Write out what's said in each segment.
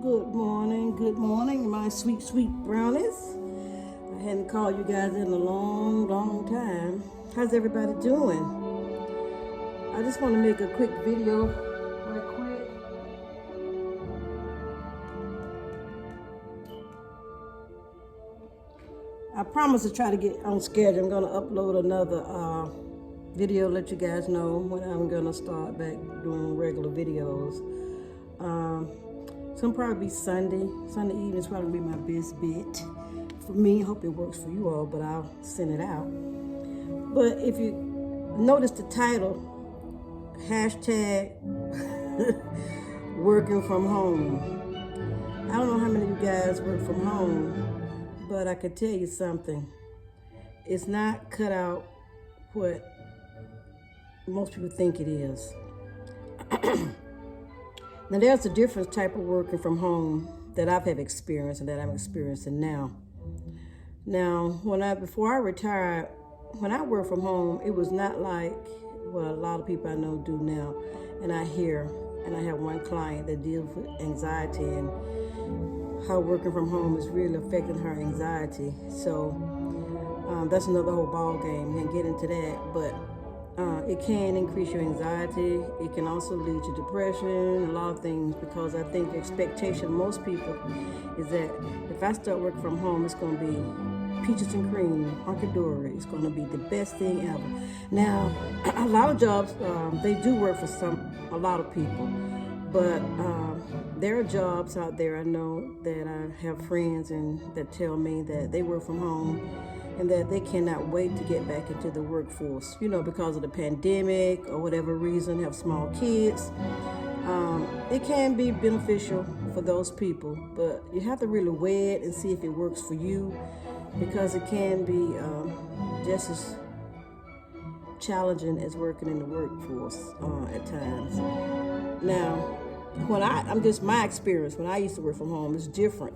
Good morning, my sweet, sweet brownies. I hadn't called you guys in a long, long time. How's everybody doing? I just want to make a quick video right quick. I promise to try to get on schedule. I'm going to upload another video, let you guys know when I'm going to start back doing regular videos. It's gonna probably be Sunday. Sunday evening is probably be my best bet for me. Hope it works for you all, but I'll send it out. But if you notice the title, hashtag working from home. I don't know how many of you guys work from home, but I can tell you something. It's not cut out what most people think it is. Now, there's a different type of working from home that I've had experienced and that I'm experiencing now. Now, before I retired, when I worked from home, it was not like what a lot of people I know do now. And I have one client that deals with anxiety and how working from home is really affecting her anxiety. So that's another whole ball game. We can get into that, but it can increase your anxiety. It can also lead to depression, a lot of things, because I think the expectation of most people is that if I start working from home, it's going to be peaches and cream, hunky-dory. It's going to be the best thing ever. Now, a lot of jobs, they do work for a lot of people, but there are jobs out there I know that I have friends and that tell me that they work from home and that they cannot wait to get back into the workforce, because of the pandemic or whatever reason, have small kids. It can be beneficial for those people, but you have to really weigh it and see if it works for you, because it can be just as challenging as working in the workforce at times. Now, my experience when I used to work from home is different.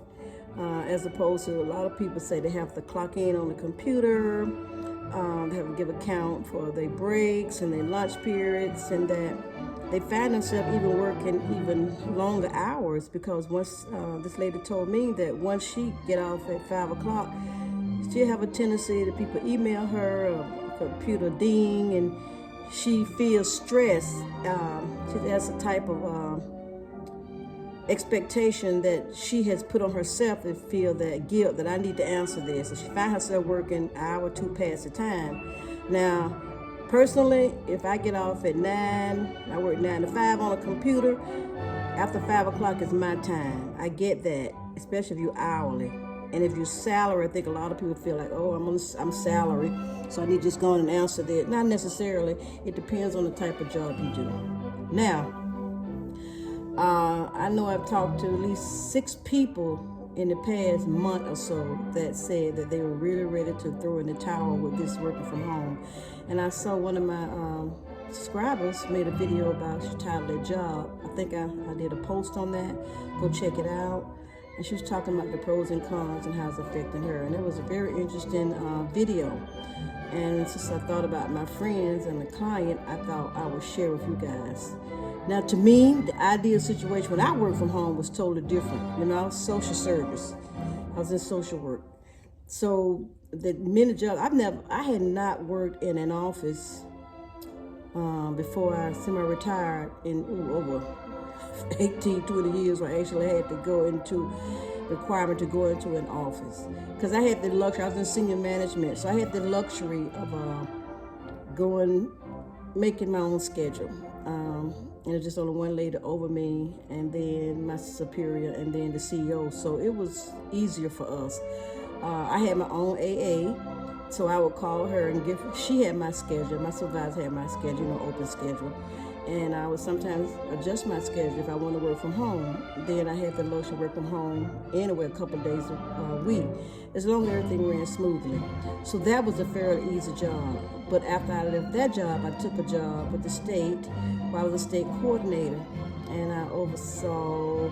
As opposed to a lot of people say they have to clock in on the computer, they have to give account for their breaks and their lunch periods, and that they find themselves even working even longer hours, because once this lady told me that once she get off at 5 o'clock, she'll have a tendency that people email her, a computer ding, and she feels stressed. She has a type of expectation that she has put on herself to feel that guilt that I need to answer this. And she finds herself working an hour or two past the time. Now, personally, if I get off at 9, I work 9 to 5 on a computer, after 5 o'clock is my time. I get that, especially if you're hourly. And if you're salary, I think a lot of people feel like, oh, I'm salary, so I need to just go on and answer that. Not necessarily. It depends on the type of job you do. Now, I know I've talked to at least 6 people in the past month or so that said that they were really ready to throw in the towel with this working from home. And I saw one of my subscribers made a video about she titled their job. I think I did a post on that. Go check it out. And she was talking about the pros and cons and how it's affecting her. And it was a very interesting video. And since I thought about my friends and the client, I thought I would share with you guys. Now, to me, the ideal situation when I worked from home was totally different. Social service. I was in social work. So the many jobs, I had not worked in an office before I semi-retired in over 18, 20 years where I actually had to go into requirement to go into an office. Because I had the luxury, I was in senior management, so I had the luxury of making my own schedule. And it was just only one lady over me, and then my superior, and then the CEO. So it was easier for us. I had my own AA, so I would call her and she had my schedule. My supervisor had my schedule, open schedule. And I would sometimes adjust my schedule if I wanted to work from home. Then I had the luxury to work from home anyway a couple of days a week, as long as everything ran smoothly. So that was a fairly easy job. But after I left that job, I took a job with the state where I was a state coordinator, and I oversaw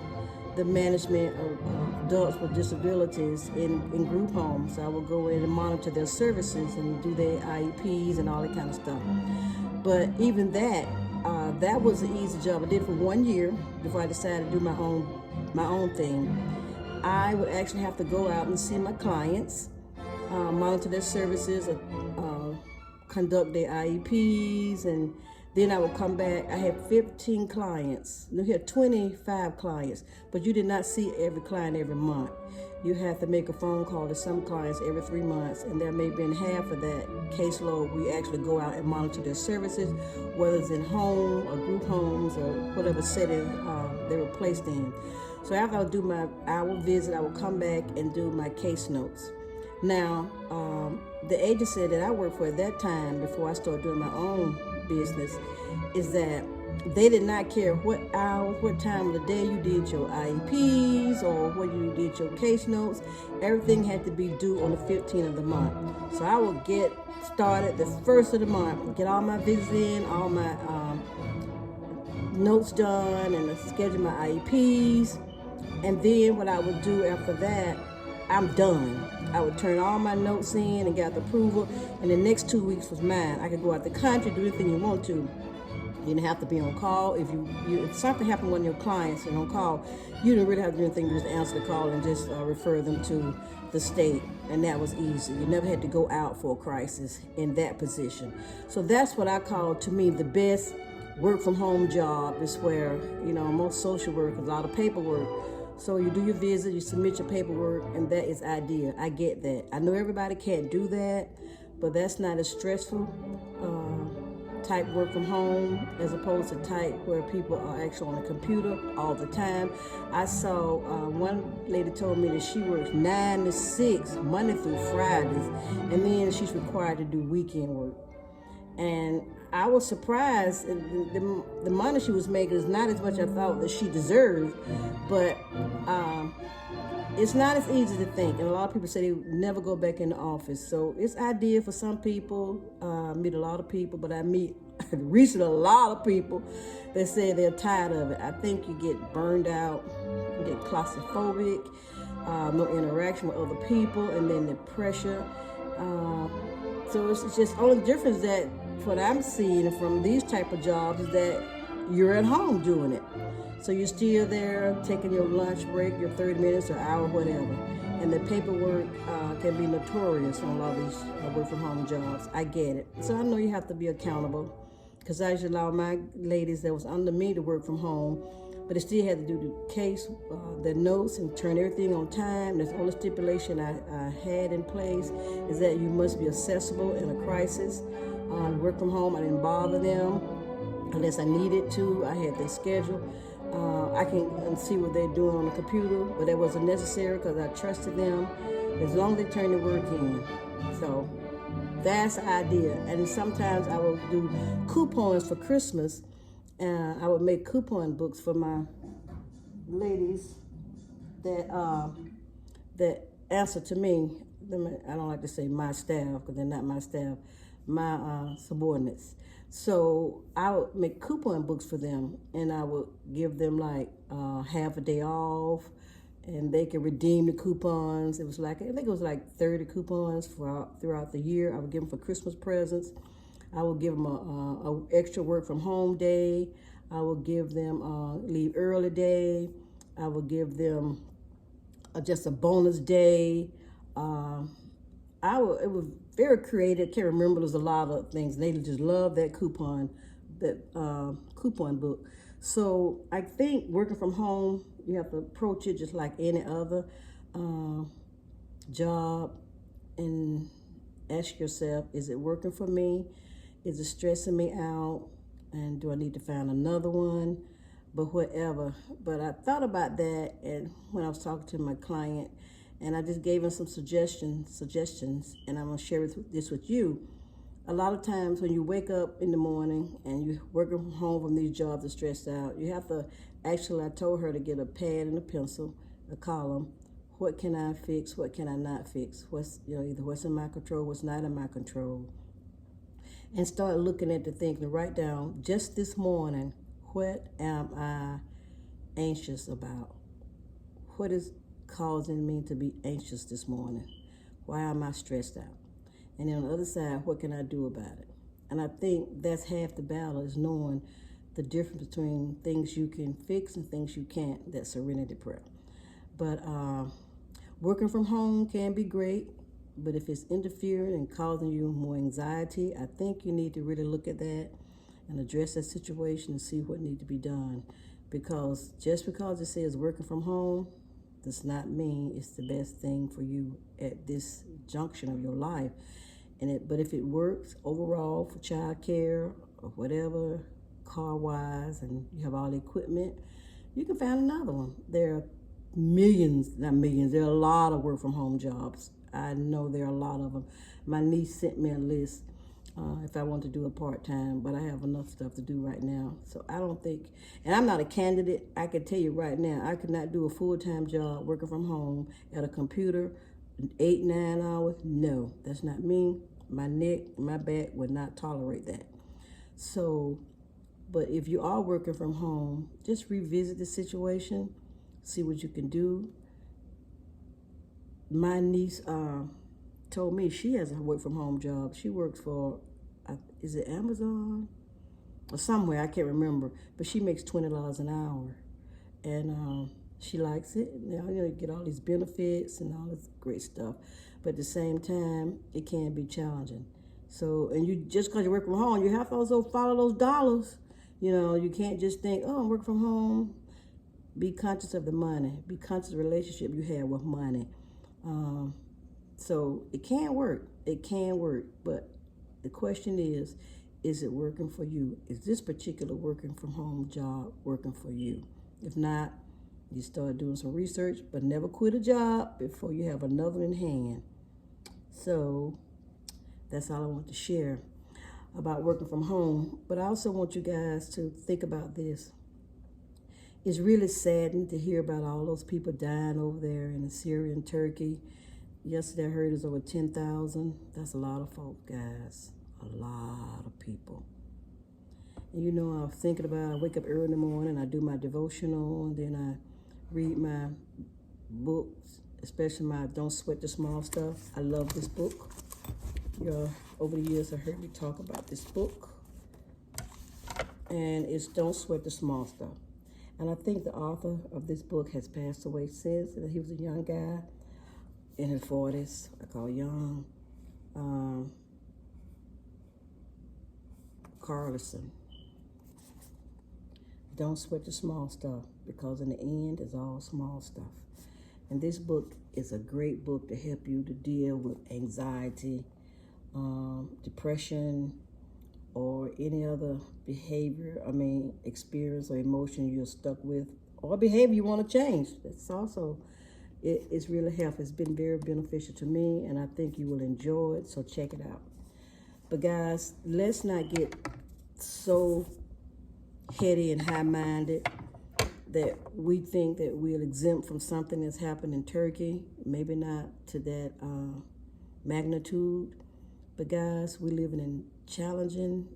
the management of adults with disabilities in group homes. I would go in and monitor their services and do their IEPs and all that kind of stuff. But even that, that was an easy job. I did it for 1 year before I decided to do my own thing. I would actually have to go out and see my clients, monitor their services, conduct their IEPs, and then I would come back. I had 15 clients. You had 25 clients, but you did not see every client every month. You have to make a phone call to some clients every 3 months, and there may be in half of that caseload we actually go out and monitor their services, whether it's in home or group homes or whatever setting they were placed in. So after I would do my hour visit, I would come back and do my case notes. Now, the agency that I worked for at that time, before I started doing my own business, is that they did not care what hours, what time of the day you did your IEPs or when you did your case notes. Everything had to be due on the 15th of the month. So I would get started the 1st of the month, get all my visits in, all my notes done, and schedule my IEPs. And then what I would do after that, I'm done. I would turn all my notes in and got the approval, and the next 2 weeks was mine. I could go out the country, do anything you want to. You didn't have to be on call. If something happened to one of your clients and on call, you didn't really have to do anything, just answer the call and just refer them to the state, and that was easy. You never had to go out for a crisis in that position. So that's what I call, to me, the best work from home job, is where, most social work is a lot of paperwork. So you do your visit, you submit your paperwork, and that is ideal. I get that. I know everybody can't do that, but that's not as stressful type work from home as opposed to type where people are actually on the computer all the time. I saw one lady told me that she works 9 to 6 Monday through Fridays, and then she's required to do weekend work. And I was surprised. The money she was making is not as much I thought that she deserved, but it's not as easy to think. And a lot of people say they would never go back in the office. So it's ideal for some people. I meet a lot of people, but I meet recently a lot of people that say they're tired of it. I think you get burned out, you get claustrophobic, no interaction with other people, and then the pressure. So it's just only difference that what I'm seeing from these type of jobs is that you're at home doing it. So you're still there taking your lunch break, your 30 minutes or hour, whatever. And the paperwork can be notorious on a lot of these work from home jobs. I get it. So I know you have to be accountable, because I used to allow my ladies that was under me to work from home, but they still had to do the case, the notes, and turn everything on time. That's the only stipulation I had in place, is that you must be accessible in a crisis. Work from home, I didn't bother them unless I needed to. I had their schedule. I can see what they're doing on the computer, but that wasn't necessary because I trusted them as long as they turned the work in. So that's the idea. And sometimes I would do coupons for Christmas. I would make coupon books for my ladies that answer to me. I don't like to say my staff, because they're not my staff, my subordinates. So I would make coupon books for them, and I would give them like half a day off, and they could redeem the coupons. It was like, I think it was like 30 coupons throughout the year. I would give them for Christmas presents. I would give them a extra work from home day. I would give them a leave early day. I would give them just a bonus day. It was very creative. Can't remember. There's a lot of things. They just love that coupon book. So I think working from home, you have to approach it just like any other job, and ask yourself, is it working for me? Is it stressing me out? And do I need to find another one? But whatever. But I thought about that, and when I was talking to my client, and I just gave him some suggestions, and I'm gonna share this with you. A lot of times when you wake up in the morning and you're working from home from these jobs and stressed out, you have to actually, I told her to get a pad and a pencil, a column. What can I fix? What can I not fix? Either what's in my control, what's not in my control. And start looking at the things and write down, just this morning, what am I anxious about? What is causing me to be anxious this morning? Why am I stressed out? And then on the other side, what can I do about it? And I think that's half the battle, is knowing the difference between things you can fix and things you can't. That's serenity prayer. But working from home can be great, but if it's interfering and causing you more anxiety, I think you need to really look at that and address that situation and see what needs to be done. Because just because it says working from home does not mean it's the best thing for you at this junction of your life. But if it works overall for child care or whatever, car wise, and you have all the equipment, you can find another one. There are millions, not millions, there are a lot of work from home jobs. I know there are a lot of them. My niece sent me a list if I want to do a part-time, but I have enough stuff to do right now. So I don't think, and I'm not a candidate, I can tell you right now, I could not do a full-time job working from home at a computer, 8-9 hours. No, that's not me. My neck, my back would not tolerate that. So, but if you are working from home, just revisit the situation, see what you can do. My niece told me she has a work from home job. She works for, is it Amazon or somewhere? I can't remember. But she makes $20 an hour, and she likes it. Now you get all these benefits and all this great stuff, but at the same time, it can be challenging. So, and you just because you work from home, you have to also follow those dollars. You can't just think, oh, I'm working from home. Be conscious of the money. Be conscious of the relationship you have with money. So it can work. It can work. But the question is it working for you? Is this particular working from home job working for you? If not, you start doing some research, but never quit a job before you have another in hand. So that's all I want to share about working from home. But I also want you guys to think about this. It's really saddening to hear about all those people dying over there in Syria and Turkey. Yesterday I heard it was over 10,000. That's a lot of folks, guys. A lot of people. And I was thinking about, I wake up early in the morning, I do my devotional, and then I read my books, especially my Don't Sweat the Small Stuff. I love this book. Over the years, I heard me talk about this book. And it's Don't Sweat the Small Stuff. And I think the author of this book has passed away since. He was a young guy in his 40s. I call young. Carlson. Don't sweat the small stuff, because in the end, it's all small stuff. And this book is a great book to help you to deal with anxiety, depression, or any other experience or emotion you're stuck with, or behavior you want to change. It's also, it's really helpful. It's been very beneficial to me, and I think you will enjoy it, so check it out. But guys, let's not get so heady and high-minded that we think that we're exempt from something that's happened in Turkey. Maybe not to that magnitude, but guys, we live in challenging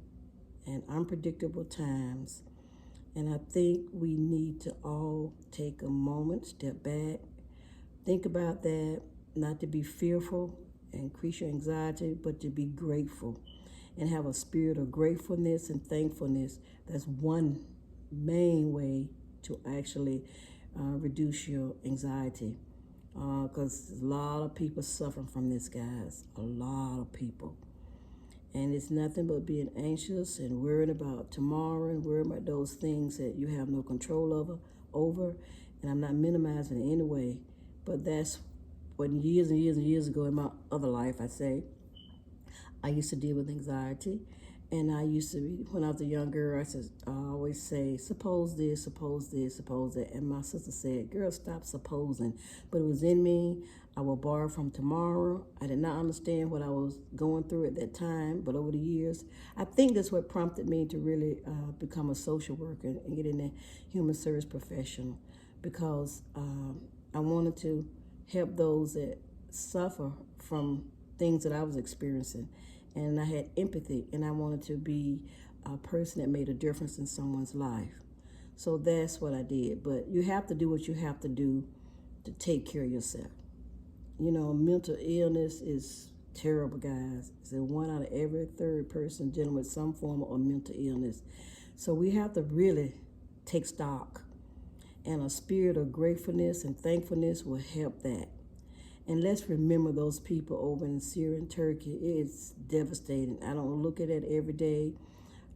and unpredictable times. And I think we need to all take a moment, step back, think about that, not to be fearful, increase your anxiety, but to be grateful and have a spirit of gratefulness and thankfulness. That's one main way to actually reduce your anxiety. Because a lot of people suffering from this, guys. A lot of people. And it's nothing but being anxious and worrying about tomorrow and worrying about those things that you have no control over. And I'm not minimizing it in any way, but that's what years and years and years ago in my other life, I used to deal with anxiety. And I used to, when I was a young girl, I always say, suppose this, suppose this, suppose that. And my sister said, girl, stop supposing. But it was in me. I will borrow from tomorrow. I did not understand what I was going through at that time, but over the years, I think that's what prompted me to really become a social worker and get in the human service profession, because I wanted to help those that suffer from things that I was experiencing. And I had empathy, and I wanted to be a person that made a difference in someone's life. So that's what I did. But you have to do what you have to do to take care of yourself. Mental illness is terrible, guys. It's 1 out of every 3rd person dealing with some form of mental illness. So we have to really take stock. And a spirit of gratefulness and thankfulness will help that. And let's remember those people over in Syria and Turkey. It's devastating. I don't look at it every day.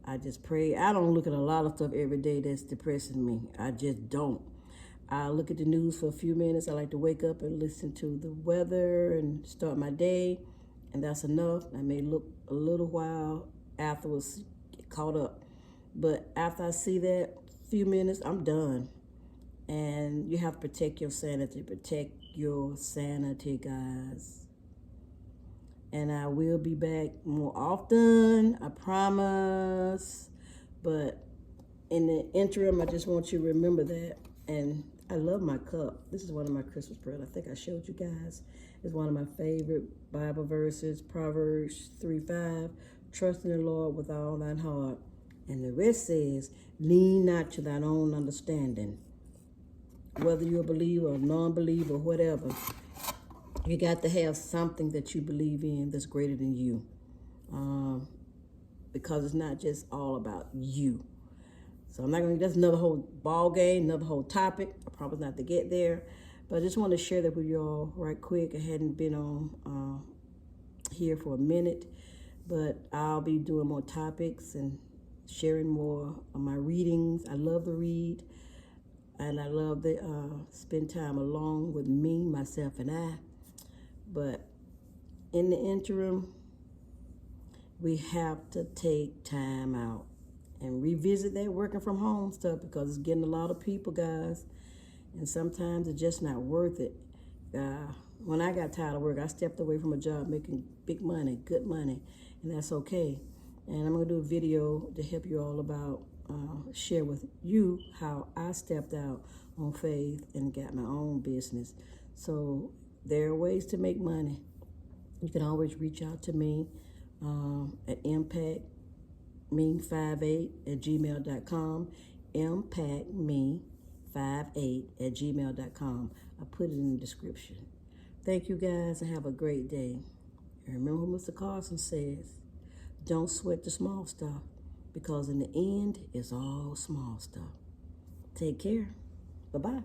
I just pray. I don't look at a lot of stuff every day that's depressing me. I just don't. I look at the news for a few minutes. I like to wake up and listen to the weather and start my day, and that's enough. I may look a little while afterwards, get caught up. But after I see that few minutes, I'm done. And you have to protect your sanity. Protect your sanity, guys. And I will be back more often, I promise. But in the interim, I just want you to remember that. And I love my cup. This is one of my Christmas prayers. I think I showed you guys. It's one of my favorite Bible verses, Proverbs 3:5. Trust in the Lord with all thine heart. And the rest says, lean not to thine own understanding. Whether you're a believer or non-believer or whatever, you got to have something that you believe in that's greater than you. Because it's not just all about you. So I'm not going to, that's another whole ball game, another whole topic. I promise not to get there. But I just want to share that with you all right quick. I hadn't been on here for a minute, but I'll be doing more topics and sharing more of my readings. I love to read. And I love to spend time alone with me, myself, and I. But in the interim, we have to take time out and revisit that working from home stuff, because it's getting a lot of people, guys. And sometimes it's just not worth it. When I got tired of work, I stepped away from a job making big money, good money, and that's okay. And I'm going to do a video to help you all about share with you how I stepped out on faith and got my own business. So there are ways to make money. You can always reach out to me at impactme58@gmail.com, impactme58@gmail.com. I put it in the description. Thank you guys, and have a great day. And remember what Mr. Carson says, don't sweat the small stuff, because in the end, it's all small stuff. Take care. Bye-bye.